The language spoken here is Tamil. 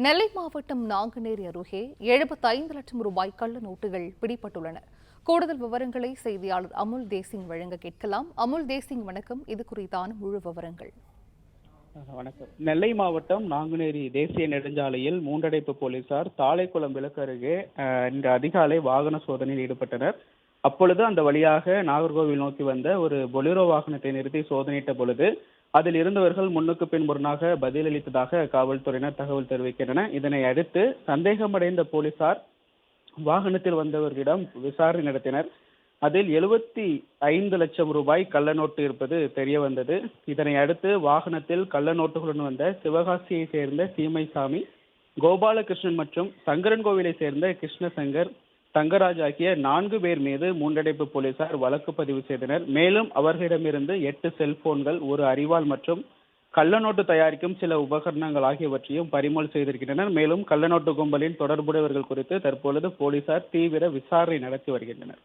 நெல்லை மாவட்டம் நாங்குநேரி அருகே 75 லட்சம் ரூபாய் கள்ள நோட்டுகள் பிடிபட்டுள்ளன. கூடுதல் விவரங்களை செய்தியாளர் அமுல் தேசிங் வழங்க கேட்கலாம். அமுல் தேசிங், வணக்கம். இது குறித்தான முழு விவரங்கள். வணக்கம். நெல்லை மாவட்டம் நாங்குநேரி தேசிய நெடுஞ்சாலையில் மூன்றடைப்பு போலீசார் தாளைக்குளம் விலக்கு அருகே இன்று அதிகாலை வாகன சோதனையில் ஈடுபட்டனர். அப்பொழுது அந்த வழியாக நாகர்கோவில் நோக்கி வந்த ஒரு பொலிரோ வாகனத்தை நிறுத்தி சோதனையிட்ட பொழுது அதில் இருந்தவர்கள் முன்னுக்கு பின் முரணாக பதிலளித்ததாக காவல்துறையினர் தகவல் தெரிவிக்கின்றனர். இதனை அடுத்து சந்தேகமடைந்த போலீசார் வாகனத்தில் வந்தவர்களிடம் விசாரணை நடத்தினர். அதில் 75 லட்சம் ரூபாய் கள்ள நோட்டு இருப்பது தெரிய வந்தது. இதனை அடுத்து வாகனத்தில் கள்ள நோட்டுகளுடன் வந்த சிவகாசியை சேர்ந்த சீமைசாமி, கோபாலகிருஷ்ணன் மற்றும் சங்கரன்கோவிலை சேர்ந்த கிருஷ்ணசங்கர், தங்கராஜ் ஆகிய 4 பேர் மீது மூன்றடைப்பு போலீசார் வழக்கு பதிவு செய்தனர். மேலும் அவர்களிடமிருந்து 8 செல்போன்கள், ஒரு அரிவாள் மற்றும் கள்ளநோட்டு தயாரிக்கும் சில உபகரணங்கள் ஆகியவற்றையும் பறிமுதல் செய்திருக்கின்றனர். மேலும் கள்ளநோட்டு கும்பலின் தொடர்புடையவர்கள் குறித்து தற்பொழுது போலீசார் தீவிர விசாரணை நடத்தி வருகின்றனர்.